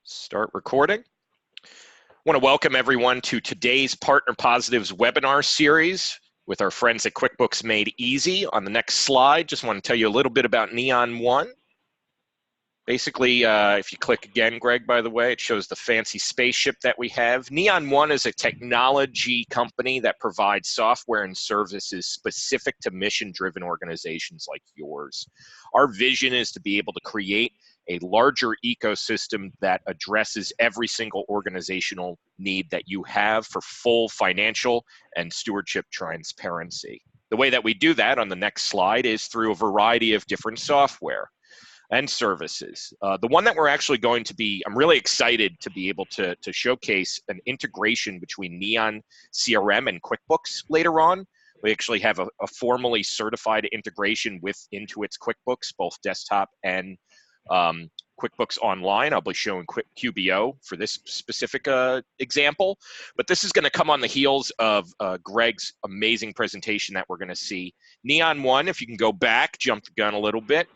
Start recording. I want to welcome everyone to today's Partner Positives webinar series with our friends at QuickBooks Made Easy. On the next slide, just want to tell you a little bit about Neon One. Basically, if you click again, Greg, by the way, it shows the fancy spaceship that we have. Neon One is a technology company that provides software and services specific to mission-driven organizations like yours. Our vision is to be able to create a larger ecosystem that addresses every single organizational need that you have for full financial and stewardship transparency. The way that we do that on the next slide is through a variety of different software and services. The one that we're actually going to be, I'm really excited to be able to showcase an integration between Neon CRM and QuickBooks later on. We actually have a formally certified integration with Intuit's QuickBooks, both desktop and QuickBooks Online. I'll be showing QBO for this specific example, but this is going to come on the heels of Gregg's amazing presentation that we're going to see. Neon One, if you can go back, jump the gun a little bit.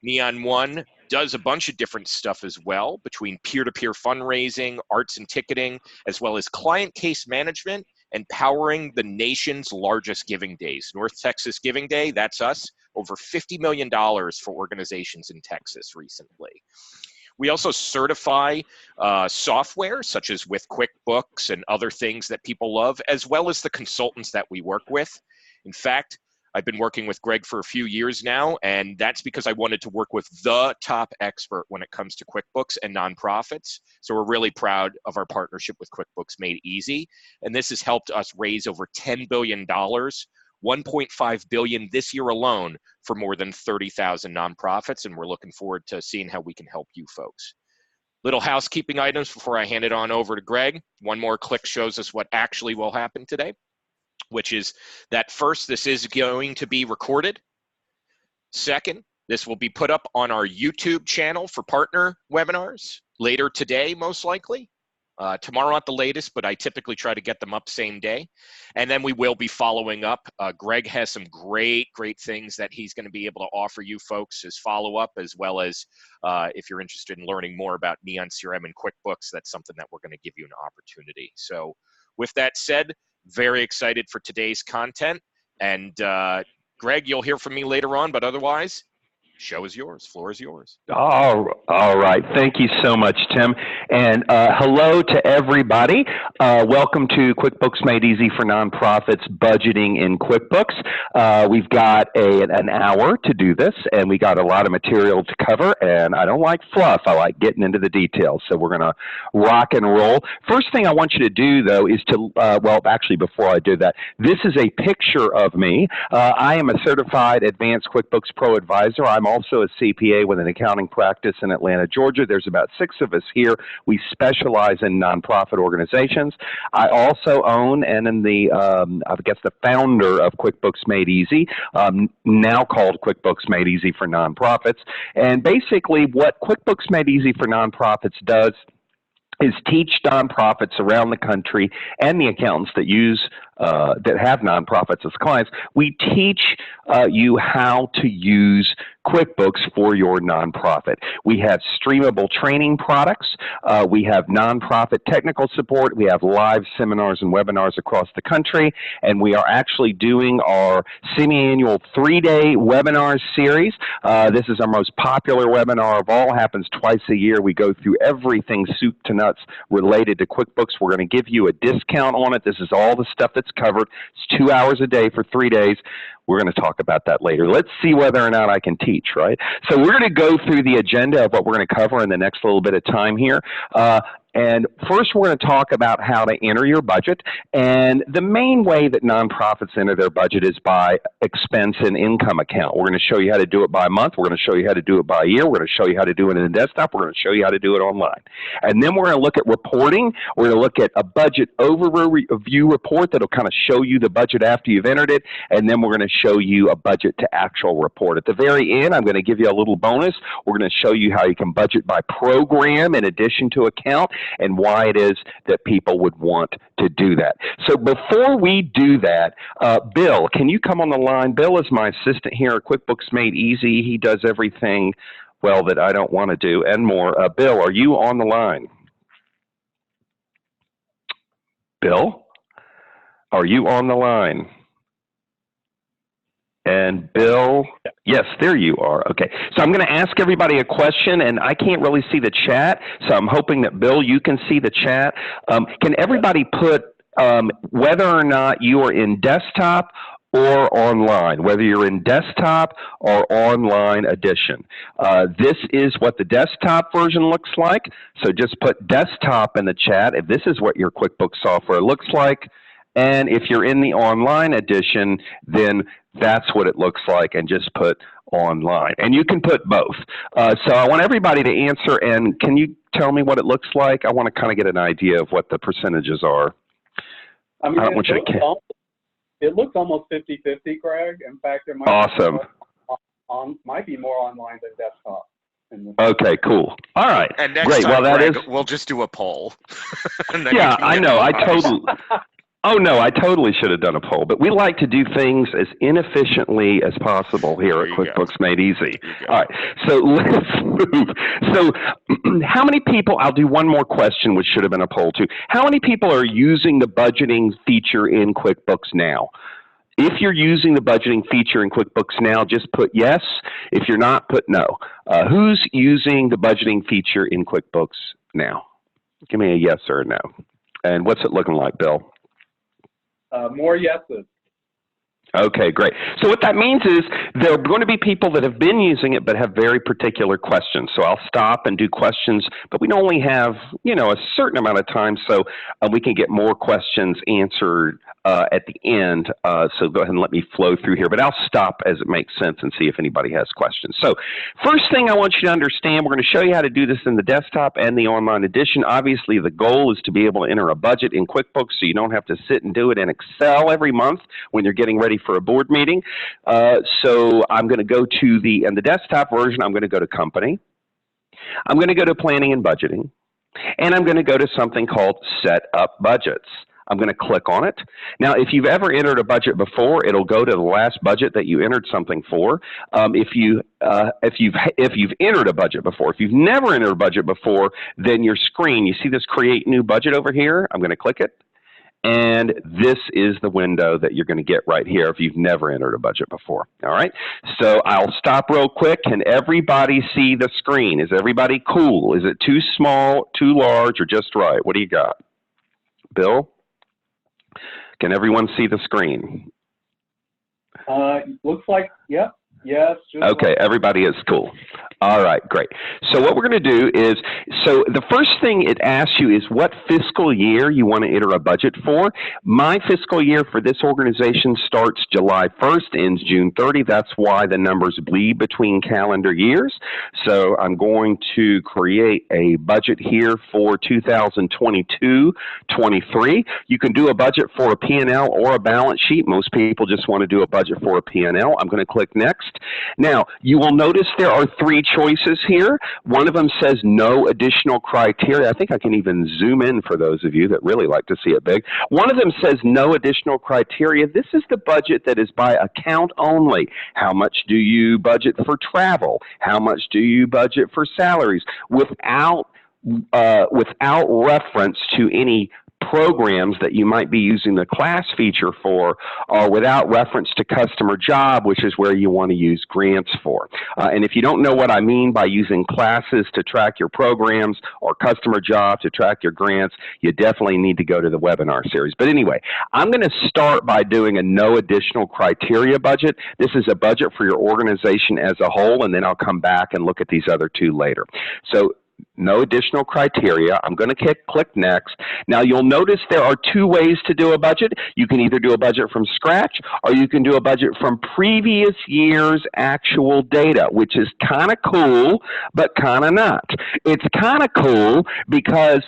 Neon One does a bunch of different stuff as well, between peer-to-peer fundraising, arts and ticketing, as well as client case management and powering the nation's largest giving days. North Texas Giving Day, that's us, over $50 million for organizations in Texas recently. We also certify software, such as with QuickBooks and other things that people love, as well as the consultants that we work with. In fact, I've been working with Gregg for a few years now, and that's because I wanted to work with the top expert when it comes to QuickBooks and nonprofits. So we're really proud of our partnership with QuickBooks Made Easy, and this has helped us raise over $10 billion, $1.5 billion this year alone for more than 30,000 nonprofits, and we're looking forward to seeing how we can help you folks. Little housekeeping items before I hand it on over to Gregg. One more click shows us what actually will happen today, which is that first, this is going to be recorded. Second, this will be put up on our YouTube channel for partner webinars later today, most likely. Tomorrow at the latest, but I typically try to get them up same day. And then we will be following up. Gregg has some great things that he's going to be able to offer you folks as follow-up, as well as if you're interested in learning more about Neon CRM and QuickBooks, that's something that we're going to give you an opportunity. So with that said, very excited for today's content. And Gregg, you'll hear from me later on, but otherwise, show is yours, floor is yours. All right. Thank you so much, Tim. And hello to everybody. Welcome to QuickBooks Made Easy for Nonprofits Budgeting in QuickBooks. We've got an hour to do this, and we got a lot of material to cover, and I don't like fluff. I like getting into the details, so we're going to rock and roll. First thing I want you to do, though, is to, well, actually, before I do that, this is a picture of me. I am a certified advanced QuickBooks Pro advisor. I'm also a CPA with an accounting practice in Atlanta, Georgia. There's about 6 of us here. We specialize in nonprofit organizations. I also own and am the, I guess, the founder of QuickBooks Made Easy, now called QuickBooks Made Easy for Nonprofits. And basically what QuickBooks Made Easy for Nonprofits does is teach nonprofits around the country and the accountants that use that have nonprofits as clients. We teach you how to use QuickBooks for your nonprofit. We have streamable training products. We have nonprofit technical support. We have live seminars and webinars across the country. And we are actually doing our semi-annual 3-day webinar series. This is our most popular webinar of all. Happens twice a year. We go through everything soup to nuts related to QuickBooks. We're going to give you a discount on it. This is all the stuff that's covered. It's 2 hours a day for 3 days. We're going to talk about that later. Let's see whether or not I can teach, right? So we're going to go through the agenda of what we're going to cover in the next little bit of time here. And first, we're going to talk about how to enter your budget. And the main way that nonprofits enter their budget is by expense and income account. We're going to show you how to do it by month. We're going to show you how to do it by year. We're going to show you how to do it in the desktop. We're going to show you how to do it online. And then we're going to look at reporting. We're going to look at a budget overview report that will kind of show you the budget after you've entered it. And then we're going to show you a budget to actual report. At the very end, I'm going to give you a little bonus. We're going to show you how you can budget by program in addition to account, and why it is that people would want to do that. So before we do that, Bill, can you come on the line? Bill is my assistant here at QuickBooks Made Easy. He does everything, well, that I don't want to do and more. Bill, are you on the line? Bill, are you on the line? And Bill, yes, there you are. Okay, so I'm going to ask everybody a question, and I can't really see the chat, so I'm hoping that, Bill, you can see the chat. Can everybody put whether or not you are in desktop or online, whether you're in desktop or online edition. This is what the desktop version looks like, so just put desktop in the chat if this is what your QuickBooks software looks like. And if you're in the online edition, then that's what it looks like, and just put online. And you can put both. So I want everybody to answer, and can you tell me what it looks like? I want to kind of get an idea of what the percentages are. I mean, it looks almost 50-50, Craig. In fact, there might awesome. might be more online than desktop. Okay, cool. All right. And next great. time, well, Greg, we'll just do a poll. Yeah, I know. I totally. Oh, no, I totally should have done a poll, but we like to do things as inefficiently as possible here at QuickBooks Made Easy. All right, so let's move. So how many people, I'll do one more question, which should have been a poll too. How many people are using the budgeting feature in QuickBooks now? If you're using the budgeting feature in QuickBooks now, just put yes. If you're not, put no. Who's using the budgeting feature in QuickBooks now? Give me a yes or a no. And what's it looking like, Bill? More yeses. Okay, great. So what that means is there are going to be people that have been using it but have very particular questions. So I'll stop and do questions, but we only have, a certain amount of time, so we can get more questions answered at the end. So go ahead and let me flow through here, but I'll stop as it makes sense and see if anybody has questions. So first thing I want you to understand, we're going to show you how to do this in the desktop and the online edition. Obviously, the goal is to be able to enter a budget in QuickBooks so you don't have to sit and do it in Excel every month when you're getting ready for a board meeting. So I'm going to go to in the desktop version, I'm going to go to Company. I'm going to go to Planning and Budgeting. And I'm going to go to something called Set Up Budgets. I'm going to click on it. Now, if you've ever entered a budget before, it'll go to the last budget that you entered something for. If you've entered a budget before, if you've never entered a budget before, then your screen, you see this Create New Budget over here? I'm going to click it. And this is the window that you're going to get right here if you've never entered a budget before. All right. So I'll stop real quick. Can everybody see the screen? Is everybody cool? Is it too small, too large, or just right? What do you got? Bill? Can everyone see the screen? Looks like, yep. Yes. Okay, everybody is cool. All right, great. So what we're going to do is, so the first thing it asks you is what fiscal year you want to enter a budget for. My fiscal year for this organization starts July 1st, ends June 30. That's why the numbers bleed between calendar years. So I'm going to create a budget here for 2022-23. You can do a budget for a P&L or a balance sheet. Most people just want to do a budget for a P&L. I'm going to click Next. Now, you will notice there are three choices here. One of them says no additional criteria. I think I can even zoom in for those of you that really like to see it big. One of them says no additional criteria. This is the budget that is by account only. How much do you budget for travel? How much do you budget for salaries? Without reference to any programs that you might be using the class feature for, or without reference to customer job, which is where you want to use grants for. And if you don't know what I mean by using classes to track your programs or customer job to track your grants, you definitely need to go to the webinar series. But anyway, I'm going to start by doing a no additional criteria budget. This is a budget for your organization as a whole, and then I'll come back and look at these other two later. So no additional criteria. I'm going to click Next. Now you'll notice there are two ways to do a budget. You can either do a budget from scratch, or you can do a budget from previous year's actual data, which is kind of cool, but kind of not. It's kind of cool because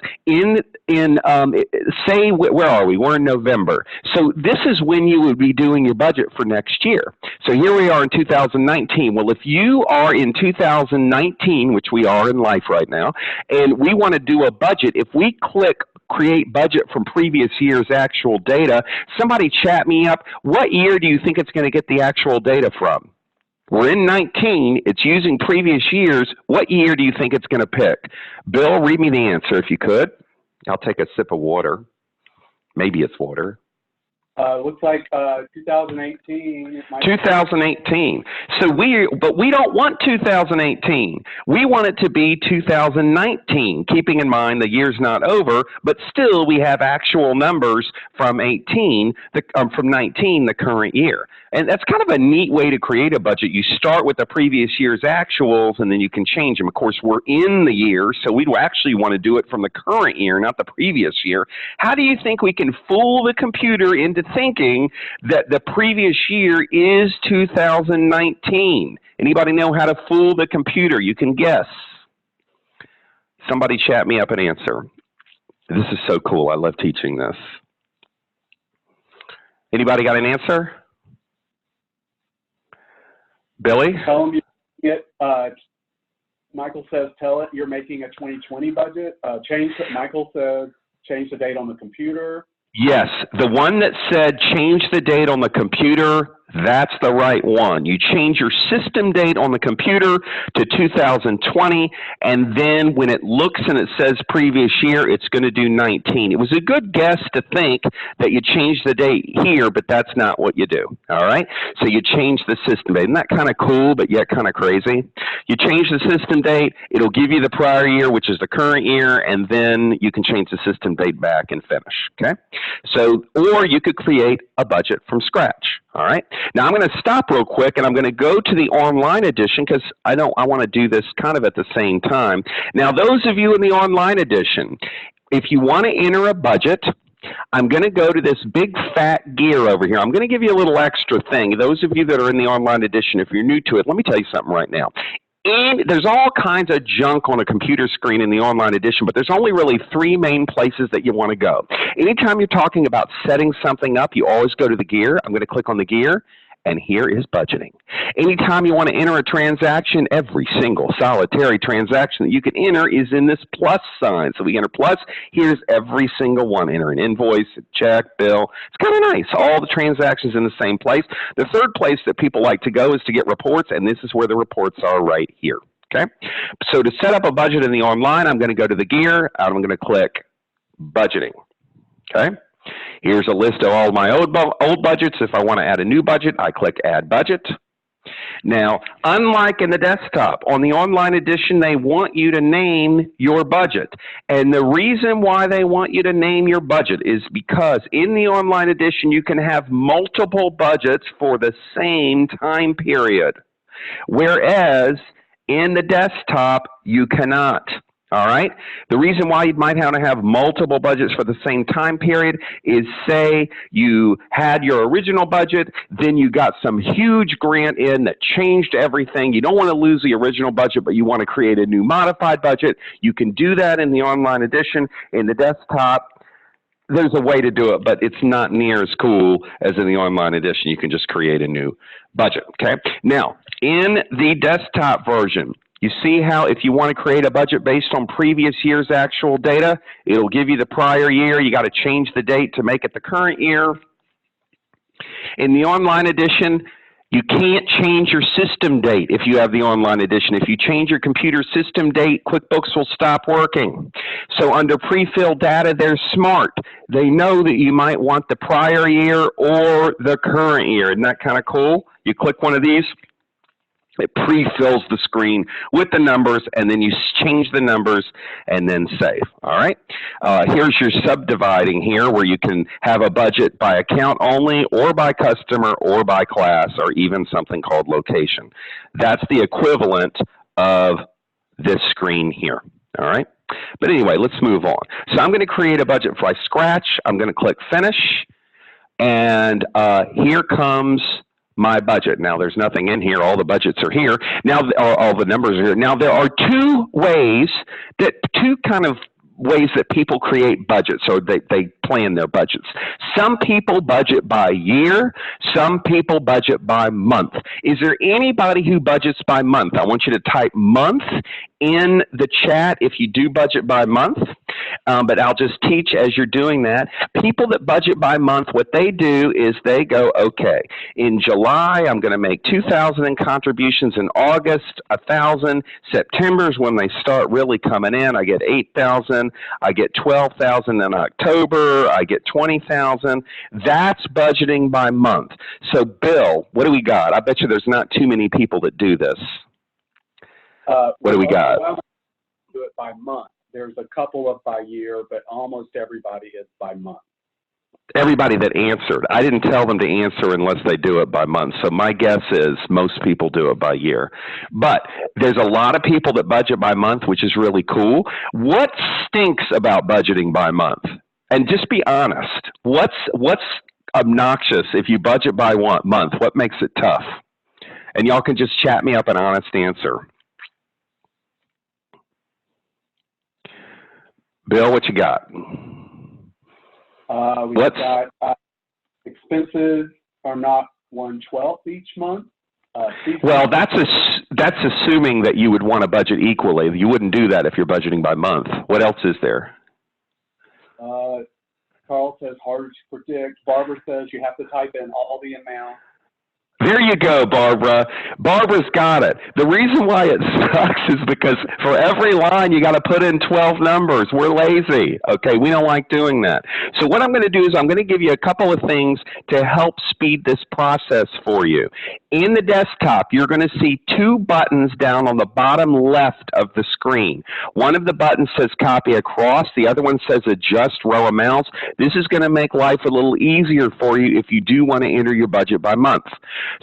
say, where are we? We're in November. So this is when you would be doing your budget for next year. So here we are in 2019. Well, if you are in 2019, which we are in life right now, and we want to do a budget, if we click Create Budget from previous year's actual data, somebody chat me up, what year do you think it's going to get the actual data from? We're in 19, it's using previous years, what year do you think it's going to pick? Bill, read me the answer if you could. I'll take a sip of water. Maybe it's water. Looks like 2018. It might 2018. But we don't want 2018. We want it to be 2019, keeping in mind the year's not over, but still we have actual numbers from 19, the current year. And that's kind of a neat way to create a budget. You start with the previous year's actuals, and then you can change them. Of course, we're in the year, so we actually want to do it from the current year, not the previous year. How do you think we can fool the computer into thinking that the previous year is 2019? Anybody know how to fool the computer? You can guess. Somebody chat me up an answer. This is so cool. I love teaching this. Anybody got an answer? Billy? Tell them you get, Michael says, tell it you're making a 2020 budget. Michael says, change the date on the computer. Yes, the one that said change the date on the computer, that's the right one. You change your system date on the computer to 2020, and then when it looks and it says previous year, it's going to do 19. It was a good guess to think that you change the date here, but that's not what you do, all right? So you change the system date. Isn't that kind of cool, but yet kind of crazy? You change the system date, it'll give you the prior year, which is the current year, and then you can change the system date back and finish, okay? So, or you could create a budget from scratch, all right? Now, I'm going to stop real quick, and I'm going to go to the online edition because I want to do this kind of at the same time. Now, those of you in the online edition, if you want to enter a budget, I'm going to go to this big fat gear over here. I'm going to give you a little extra thing. Those of you that are in the online edition, if you're new to it, let me tell you something right now. And there's all kinds of junk on a computer screen in the online edition, but there's only really three main places that you want to go. Anytime you're talking about setting something up, you always go to the gear. I'm going to click on the gear, and here is budgeting. Anytime you want to enter a transaction, every single solitary transaction that you can enter is in this plus sign. So we enter plus, here's every single one. Enter an invoice, a check, bill. It's kind of nice. All the transactions in the same place. The third place that people like to go is to get reports, and this is where the reports are right here. Okay? So to set up a budget in the online, I'm going to go to the gear, and I'm going to click budgeting. Okay? Here's a list of all my old budgets. If I want to add a new budget, I click Add Budget. Now, unlike in the desktop, on the online edition, they want you to name your budget. And the reason why they want you to name your budget is because in the online edition, you can have multiple budgets for the same time period. Whereas in the desktop, you cannot. All right. The reason why you might want to have multiple budgets for the same time period is, say you had your original budget, then you got some huge grant in that changed everything. You don't want to lose the original budget, but you want to create a new modified budget. You can do that in the online edition. In the desktop, there's a way to do it, but it's not near as cool as in the online edition. You can just create a new budget. Okay. Now, in the desktop version, you see how if you want to create a budget based on previous year's actual data, it'll give you the prior year. You got to change the date to make it the current year. In the online edition, you can't change your system date if you have the online edition. If you change your computer system date, QuickBooks will stop working. So under pre-filled data, they're smart. They know that you might want the prior year or the current year. Isn't that kind of cool? You click one of these. It pre-fills the screen with the numbers, and then you change the numbers and then save. All right. Here's your subdividing here where you can have a budget by account only or by customer or by class or even something called location. That's the equivalent of this screen here. All right. But anyway, let's move on. So I'm going to create a budget from scratch. I'm going to click Finish, and here comes my budget. Now, there's nothing in here. All the budgets are here. Now, all the numbers are here. Now, there are two kind of ways that people create budgets, or they plan their budgets. Some people budget by year. Some people budget by month. Is there anybody who budgets by month? I want you to type month in the chat if you do budget by month. but I'll just teach as you're doing that. People that budget by month, what they do is they go, okay, in July, I'm going to make $2,000 in contributions. In August, $1,000. September is when they start really coming in. I get $8,000. I get $12,000 in October. I get $20,000. That's budgeting by month. So, Bill, what do we got? I bet you there's not too many people that do this. What do we got? Do it by month. There's a couple of by year, but almost everybody is by month. Everybody that answered. I didn't tell them to answer unless they do it by month. So my guess is most people do it by year. But there's a lot of people that budget by month, which is really cool. What stinks about budgeting by month? And just be honest. What's obnoxious if you budget by month? What makes it tough? And y'all can just chat me up an honest answer. Bill, what you got? We've got expenses are not 1/12 each month. Well, that's assuming that you would want to budget equally. You wouldn't do that if you're budgeting by month. What else is there? Carl says harder to predict. Barbara says you have to type in all the amounts. There you go, Barbara. Barbara's got it. The reason why it sucks is because for every line, you got to put in 12 numbers. We're lazy. Okay, we don't like doing that. So what I'm going to do is I'm going to give you a couple of things to help speed this process for you. In the desktop, you're going to see two buttons down on the bottom left of the screen. One of the buttons says copy across. The other one says adjust row amounts. This is going to make life a little easier for you if you do want to enter your budget by month.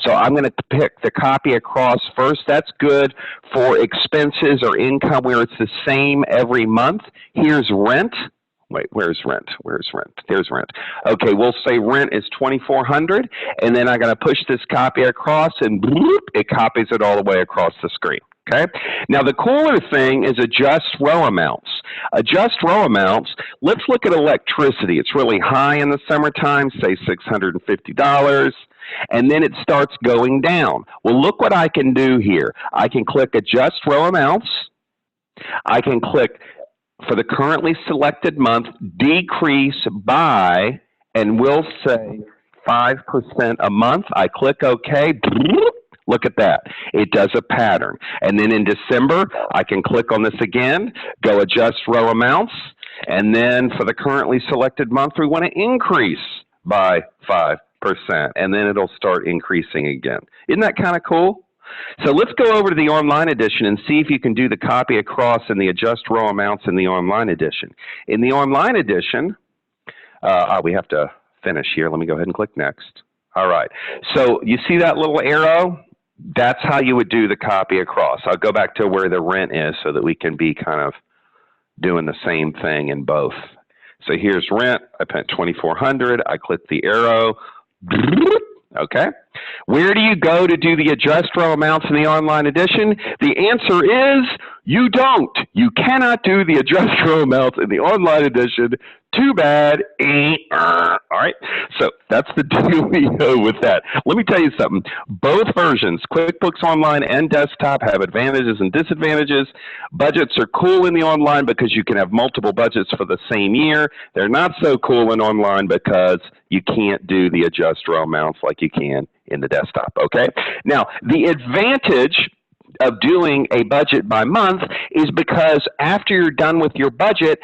So I'm going to pick the copy across first. That's good for expenses or income where it's the same every month. Here's rent. Wait, where's rent? Where's rent? There's rent. Okay, we'll say rent is $2,400, and then I'm going to push this copy across, and bloop, it copies it all the way across the screen. Okay. Now the cooler thing is adjust row amounts. Adjust row amounts. Let's look at electricity. It's really high in the summertime, say $650. And then it starts going down. Well, look what I can do here. I can click adjust row amounts. I can click for the currently selected month, decrease by, and we'll say 5% a month. I click OK. Look at that. It does a pattern. And then in December, I can click on this again, go adjust row amounts, and then for the currently selected month, we want to increase by 5%, and then it'll start increasing again. Isn't that kind of cool? So let's go over to the online edition and see if you can do the copy across and the adjust row amounts in the online edition. In the online edition, we have to finish here. Let me go ahead and click next. All right. So you see that little arrow? That's how you would do the copy across. I'll go back to where the rent is so that we can be kind of doing the same thing in both. So here's rent. I put $2,400. I click the arrow. Okay. Where do you go to do the adjust row amounts in the online edition? The answer is you don't. You cannot do the adjust row amounts in the online edition. Too bad. All right. So that's the dealio with that. Let me tell you something. Both versions, QuickBooks Online and Desktop, have advantages and disadvantages. Budgets are cool in the online because you can have multiple budgets for the same year. They're not so cool in online because you can't do the adjust row amounts like you can in the desktop. Okay. Now, the advantage of doing a budget by month is because after you're done with your budget,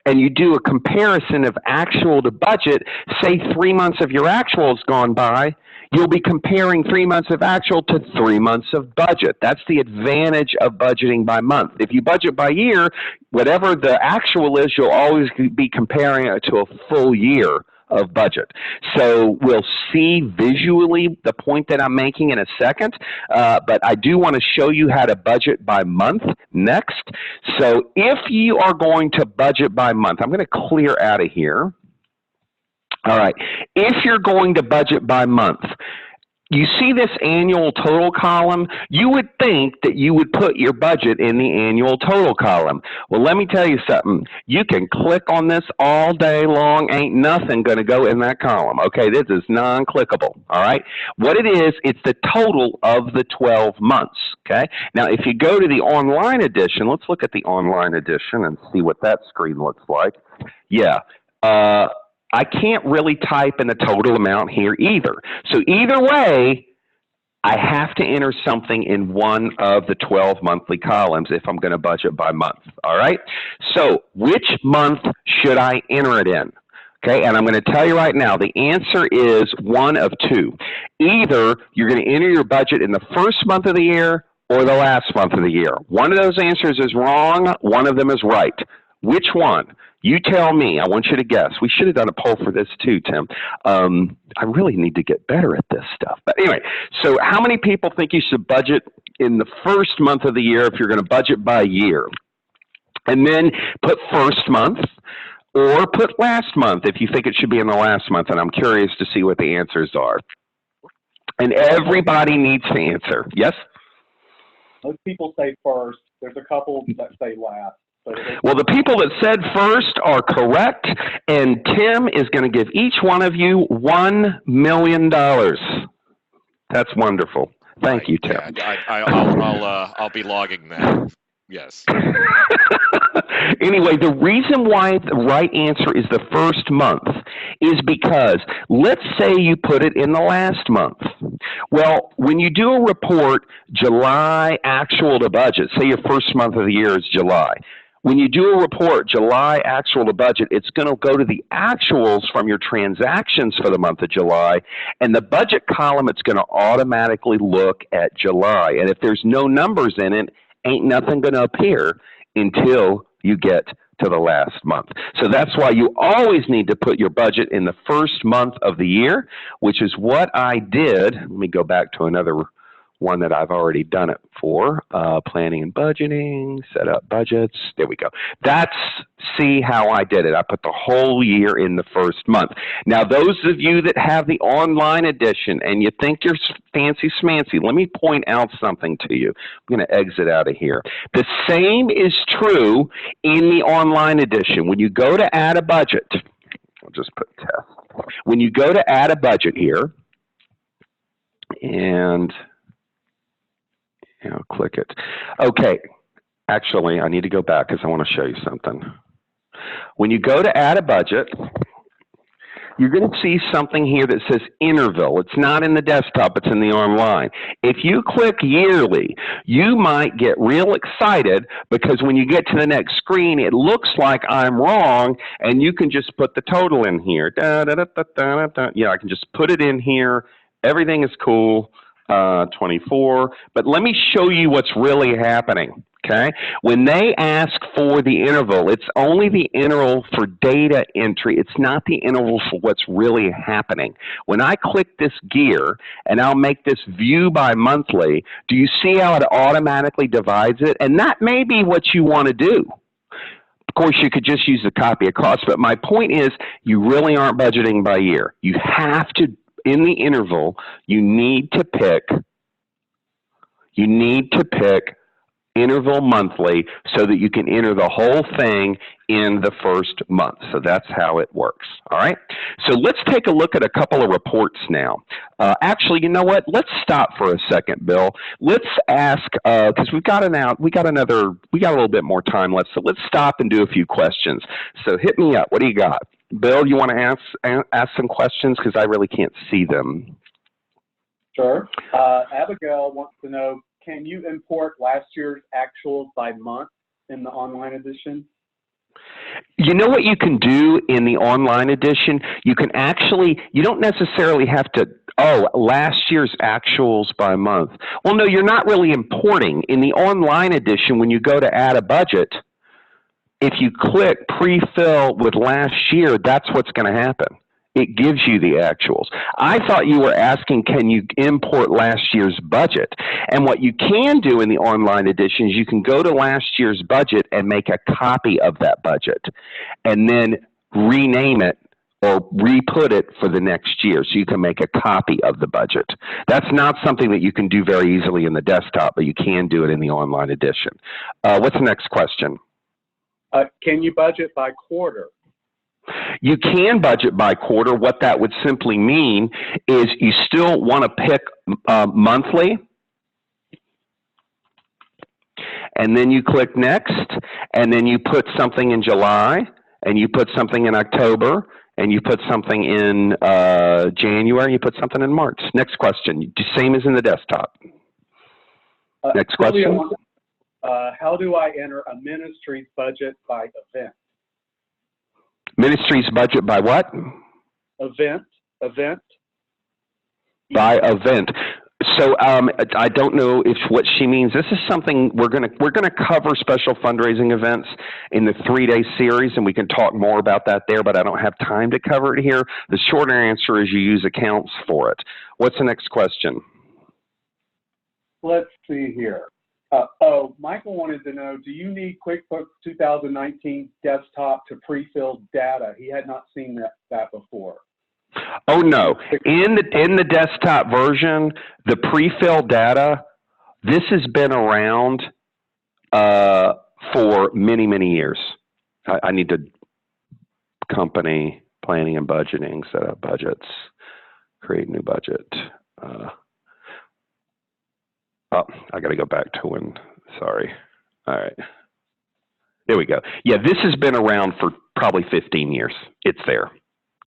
and you do a comparison of actual to budget, say 3 months of your actual has gone by, you'll be comparing 3 months of actual to 3 months of budget. That's the advantage of budgeting by month. If you budget by year, whatever the actual is, you'll always be comparing it to a full year of budget. So we'll see visually the point that I'm making in a second, but I do want to show you how to budget by month next. So if you are going to budget by month, I'm going to clear out of here. All right. If you're going to budget by month, you see this annual total column? You would think that you would put your budget in the annual total column. Well, let me tell you something. You can click on this all day long. Ain't nothing going to go in that column. Okay, this is non-clickable. All right. What it is, it's the total of the 12 months. Okay. Now, if you go to the online edition, let's look at the online edition and see what that screen looks like. Yeah. I can't really type in the total amount here either. So either way, I have to enter something in one of the 12 monthly columns if I'm going to budget by month. All right. So which month should I enter it in? Okay. And I'm going to tell you right now, the answer is one of two. Either you're going to enter your budget in the first month of the year or the last month of the year. One of those answers is wrong. One of them is right. Which one? You tell me. I want you to guess. We should have done a poll for this too, Tim. I really need to get better at this stuff. But anyway, so how many people think you should budget in the first month of the year if you're going to budget by year? And then put first month or put last month if you think it should be in the last month. And I'm curious to see what the answers are. And everybody needs to answer. Yes? Most people say first. There's a couple that say last. Well, the people that said first are correct, and Tim is going to give each one of you $1 million. That's wonderful. Thank you, Tim. Yeah, I'll be logging that. Yes. Anyway, the reason why the right answer is the first month is because let's say you put it in the last month. Well, when you do a report, July actual to budget, say your first month of the year is July. When you do a report, July actual to budget, it's going to go to the actuals from your transactions for the month of July, and the budget column, it's going to automatically look at July. And if there's no numbers in it, ain't nothing going to appear until you get to the last month. So that's why you always need to put your budget in the first month of the year, which is what I did. Let me go back to another one that I've already done it for, planning and budgeting, set up budgets. There we go. See how I did it. I put the whole year in the first month. Now, those of you that have the online edition and you think you're fancy smancy, let me point out something to you. I'm going to exit out of here. The same is true in the online edition. When you go to add a budget, I'll just put test. When you go to add a budget here, and I'll click it. Okay, actually, I need to go back because I want to show you something. When you go to add a budget, you're going to see something here that says interval. It's not in the desktop, it's in the online. If you click yearly, you might get real excited because when you get to the next screen, it looks like I'm wrong, and you can just put the total in here. Yeah, I can just put it in here. Everything is cool. 24, but let me show you what's really happening, okay? When they ask for the interval, it's only the interval for data entry. It's not the interval for what's really happening. When I click this gear, and I'll make this view by monthly, do you see how it automatically divides it? And that may be what you want to do. Of course, you could just use the copy across, but my point is you really aren't budgeting by year. You have to, in the interval, you need to pick interval monthly so that you can enter the whole thing in the first month. So that's how it works. All right. So let's take a look at a couple of reports now. Actually, you know what? Let's stop for a second, Bill. Let's ask, because we got a little bit more time left. So let's stop and do a few questions. So hit me up. What do you got? Bill, you want to ask some questions because I really can't see them. Sure. Abigail wants to know, can you import last year's actuals by month in the online edition? You know what you can do in the online edition? You can actually, you don't necessarily have to, last year's actuals by month. Well, no, you're not really importing. In the online edition, when you go to add a budget, if you click pre-fill with last year, that's what's going to happen. It gives you the actuals. I thought you were asking, can you import last year's budget? And what you can do in the online edition is you can go to last year's budget and make a copy of that budget and then rename it or re-put it for the next year, so you can make a copy of the budget. That's not something that you can do very easily in the desktop, but you can do it in the online edition. What's the next question? Can you budget by quarter? You can budget by quarter. What that would simply mean is you still want to pick monthly, and then you click next, and then you put something in July, and you put something in October, and you put something in January, you put something in March. Next question, same as in the desktop. Next question. How do I enter a ministry's budget by event? Ministry's budget by what? Event. By event. So I don't know if what she means. This is something we're gonna cover special fundraising events in the 3-day series, and we can talk more about that there. But I don't have time to cover it here. The shorter answer is you use accounts for it. What's the next question? Let's see here. Michael wanted to know, do you need QuickBooks 2019 desktop to pre-fill data? He had not seen that before. Oh no! In the desktop version, the pre-fill data, this has been around for many years. I need to company planning and budgeting, set up budgets, create new budget. I got to go back to when. Sorry. All right. There we go. Yeah, this has been around for probably 15 years. It's there.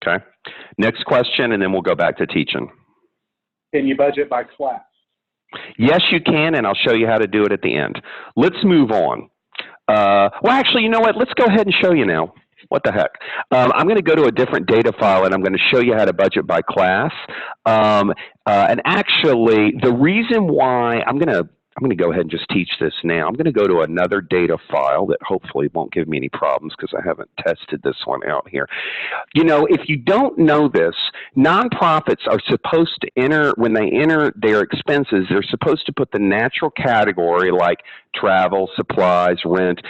Okay. Next question, and then we'll go back to teaching. Can you budget by class? Yes, you can, and I'll show you how to do it at the end. Let's move on. Well, actually, you know what? Let's go ahead and show you now. What the heck? I'm going to go to a different data file, and I'm going to show you how to budget by class. And actually, the reason why I'm going to go ahead and just teach this now. I'm going to go to another data file that hopefully won't give me any problems because I haven't tested this one out here. You know, if you don't know this, nonprofits are supposed to enter, when they enter their expenses, they're supposed to put the natural category like travel, supplies, rent.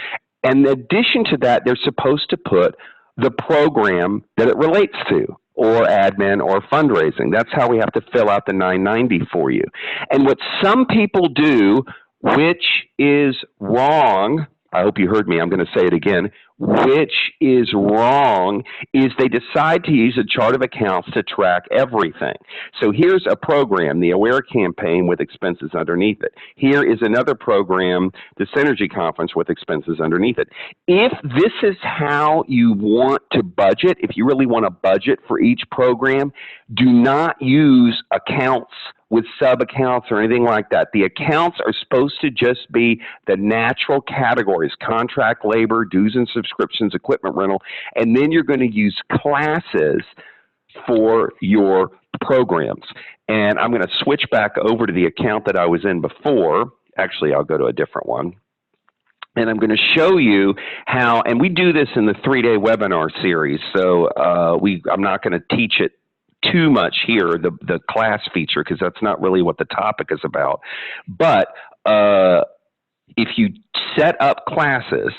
And in addition to that, they're supposed to put the program that it relates to, or admin, or fundraising. That's how we have to fill out the 990 for you. And what some people do, which is wrong, I hope you heard me, I'm going to say it again, which is wrong, is they decide to use a chart of accounts to track everything. So here's a program, the Aware campaign, with expenses underneath it. Here is another program, the Synergy Conference, with expenses underneath it. If this is how you want to budget, if you really want to budget for each program, do not use accounts with sub-accounts or anything like that. The accounts are supposed to just be the natural categories: contract labor, dues and subscriptions, equipment rental, and then you're going to use classes for your programs. And I'm going to switch back over to the account that I was in before. Actually, I'll go to a different one. And I'm going to show you how, and we do this in the 3-day webinar series, so I'm not going to teach it too much here, the class feature, because that's not really what the topic is about. But if you set up classes,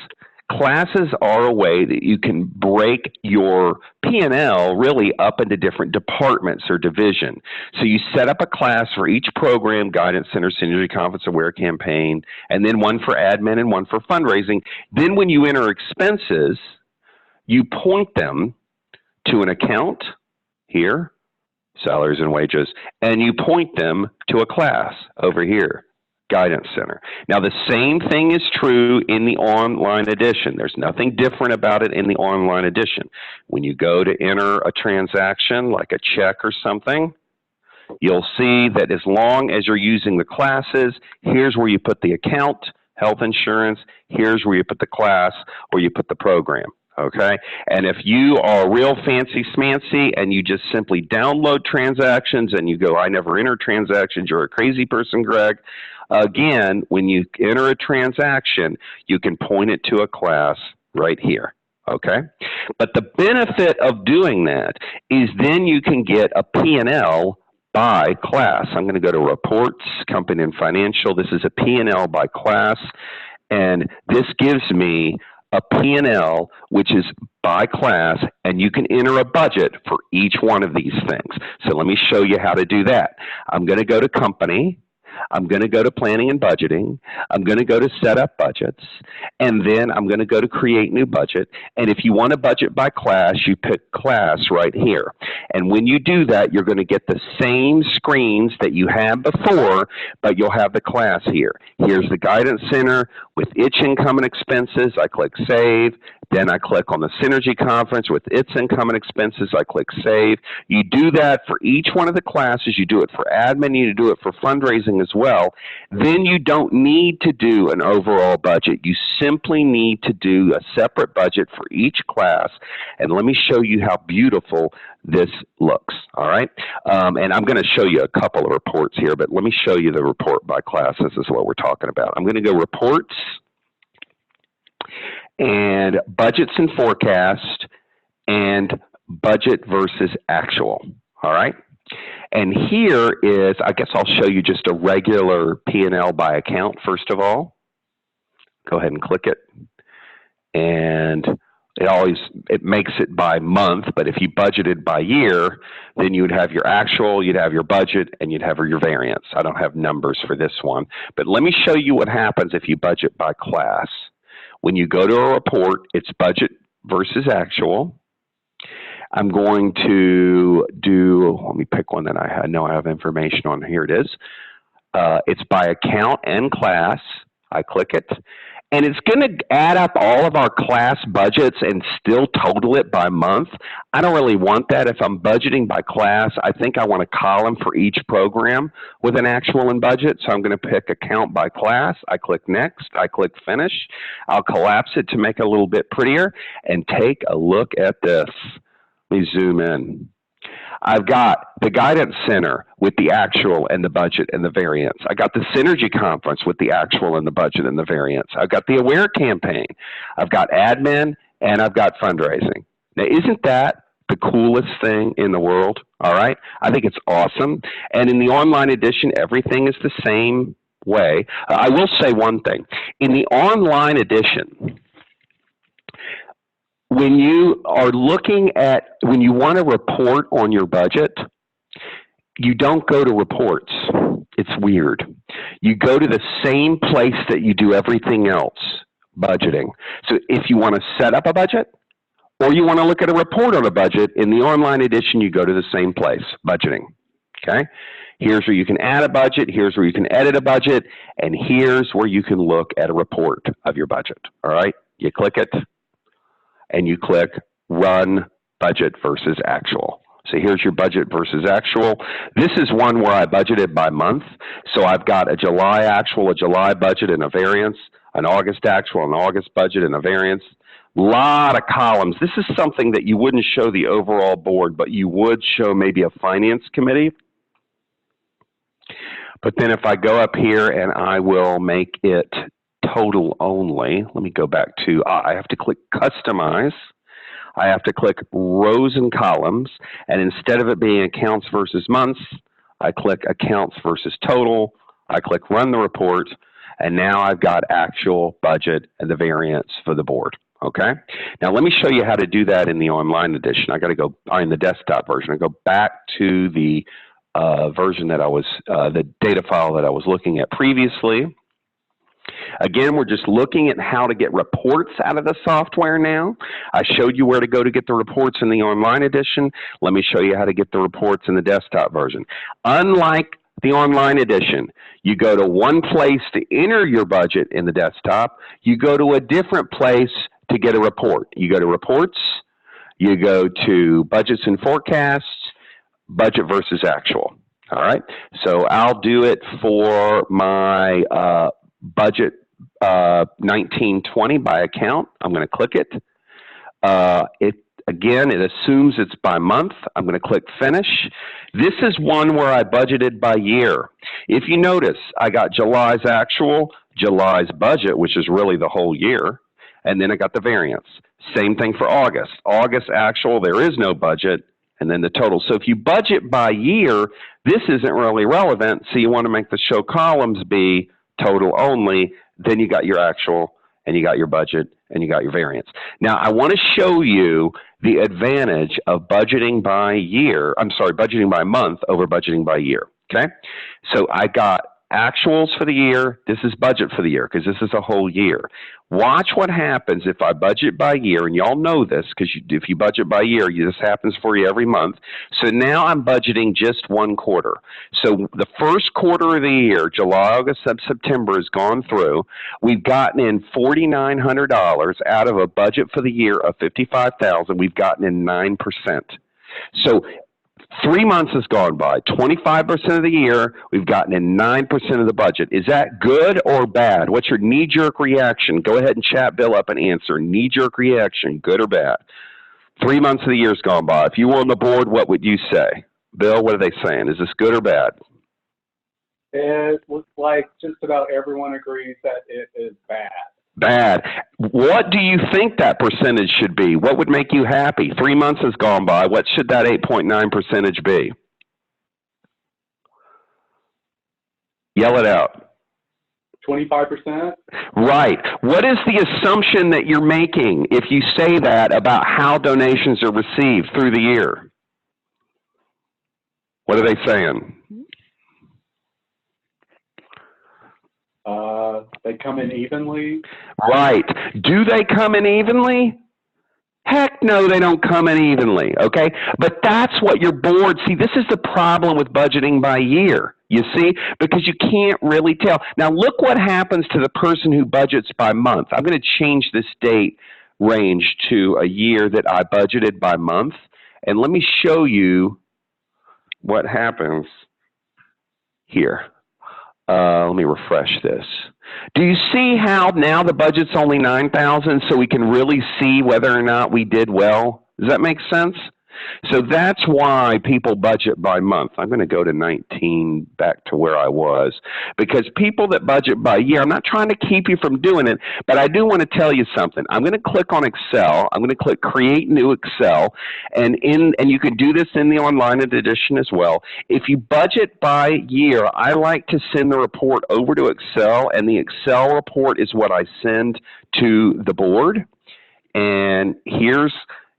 classes are a way that you can break your P&L really up into different departments or division. So you set up a class for each program: Guidance Center, Synergy Conference, Aware campaign, and then one for admin and one for fundraising. Then when you enter expenses, you point them to an account here, salaries and wages, and you point them to a class over here, Guidance Center. Now, the same thing is true in the online edition. There's nothing different about it in the online edition. When you go to enter a transaction, like a check or something, you'll see that as long as you're using the classes, here's where you put the account, health insurance, here's where you put the class, or you put the program. Okay, and if you are real fancy smancy and you just simply download transactions and you go, I never enter transactions, you're a crazy person, Greg. Again, when you enter a transaction, you can point it to a class right here. Okay, but the benefit of doing that is then you can get a P&L by class. I'm going to go to Reports, Company and Financial. This is a P&L by class, and this gives me a P&L, which is by class, and you can enter a budget for each one of these things. So let me show you how to do that. I'm going to go to Company. I'm going to go to Planning and Budgeting. I'm going to go to Set Up Budgets, and then I'm going to go to Create New Budget. And if you want to budget by class, you pick Class right here. And when you do that, you're going to get the same screens that you had before, but you'll have the class here. Here's the Guidance Center with its income and expenses. I click Save. Then I click on the Synergy Conference with its income and expenses. I click Save. You do that for each one of the classes. You do it for admin. You do it for fundraising as well. Then you don't need to do an overall budget. You simply need to do a separate budget for each class. And let me show you how beautiful this looks, all right? And I'm going to show you a couple of reports here, but let me show you the report by class. This is what we're talking about. I'm going to go Reports, and Budgets and Forecast, and Budget versus Actual, all right? And here is, I guess I'll show you just a regular P&L by account first of all. Go ahead and click it. And it makes it by month, but if you budgeted by year, then you would have your actual, you'd have your budget, and you'd have your variance. I don't have numbers for this one, but let me show you what happens if you budget by class. When you go to a report, it's budget versus actual. I'm going to do, let me pick one that I know I have information on. Here it is. It's by account and class. I click it. And it's going to add up all of our class budgets and still total it by month. I don't really want that. If I'm budgeting by class, I think I want a column for each program with an actual and budget. So I'm going to pick account by class. I click Next. I click Finish. I'll collapse it to make it a little bit prettier. And take a look at this. Let me zoom in. I've got the Guidance Center with the actual and the budget and the variance. I got the Synergy Conference with the actual and the budget and the variance. I've got the Aware campaign. I've got admin, and I've got fundraising. Now, isn't that the coolest thing in the world? All right? I think it's awesome. And in the online edition, everything is the same way. I will say one thing. In the online edition, when you are looking at, when you want to report on your budget, you don't go to reports. It's weird. You go to the same place that you do everything else, budgeting. So if you want to set up a budget or you want to look at a report on a budget, in the online edition, you go to the same place, budgeting. Okay? Here's where you can add a budget. Here's where you can edit a budget. And here's where you can look at a report of your budget. All right? You click it. And you click Run Budget versus Actual. So here's your budget versus actual. This is one where I budgeted by month. So I've got a July actual, a July budget, and a variance, an August actual, an August budget, and a variance. A lot of columns. This is something that you wouldn't show the overall board, but you would show maybe a finance committee. But then if I go up here and I will make it total only. Let me go back to, I have to click Customize. I have to click Rows and Columns. And instead of it being accounts versus months, I click Accounts versus Total. I click Run the Report. And now I've got actual, budget, and the variance for the board. Okay? Now let me show you how to do that in the online edition. I got to go, in the desktop version. I go back to the version that I was, the data file that I was looking at previously. Again, we're just looking at how to get reports out of the software now. I showed you where to go to get the reports in the online edition. Let me show you how to get the reports in the desktop version. Unlike the online edition, you go to one place to enter your budget in the desktop. You go to a different place to get a report. You go to Reports. You go to Budgets and Forecasts, Budget versus Actual. All right. So I'll do it for my budget 1920 by account. I'm going to click it. Again, it assumes it's by month. I'm going to click Finish. This is one where I budgeted by year. If you notice, I got July's actual, July's budget, which is really the whole year, and then I got the variance. Same thing for August. August actual, there is no budget, and then the total. So if you budget by year, this isn't really relevant, so you want to make the show columns be total only. Then you got your actual, and you got your budget, and you got your variance. Now, I want to show you the advantage of budgeting by year, budgeting by month over budgeting by year, okay? So I got actuals for the year. This is budget for the year because this is a whole year. Watch what happens if I budget by year, and y'all know this because if you budget by year, this happens for you every month. So now I'm budgeting just one quarter. So the first quarter of the year, July, August, September, has gone through. We've gotten in $4,900 out of a budget for the year of $55,000. We've gotten in 9%. So 3 months has gone by, 25% of the year, we've gotten in 9% of the budget. Is that good or bad? What's your knee-jerk reaction? Go ahead and chat Bill up and answer. Knee-jerk reaction, good or bad? 3 months of the year's gone by. If you were on the board, what would you say? Bill, what are they saying? Is this good or bad? It looks like just about everyone agrees that it is bad. Bad. What do you think that percentage should be? What would make you happy? 3 months has gone by. What should that 8.9 percentage be? Yell it out. 25%? Right. What is the assumption that you're making if you say that about how donations are received through the year? What are they saying? They come in evenly. Right. Do they come in evenly? Heck no, they don't come in evenly, okay? But that's what your board, see, this is the problem with budgeting by year, you see, because you can't really tell. Now, look what happens to the person who budgets by month. I'm going to change this date range to a year that I budgeted by month, and let me show you what happens here. Let me refresh this. Do you see how now the budget's only $9,000 so we can really see whether or not we did well? Does that make sense? So that's why people budget by month. I'm going to go to 19 back to where I was, because people that budget by year, I'm not trying to keep you from doing it, but I do want to tell you something. I'm going to click on Excel. I'm going to click Create New Excel, and you can do this in the online edition as well. If you budget by year, I like to send the report over to Excel, and the Excel report is what I send to the board. And here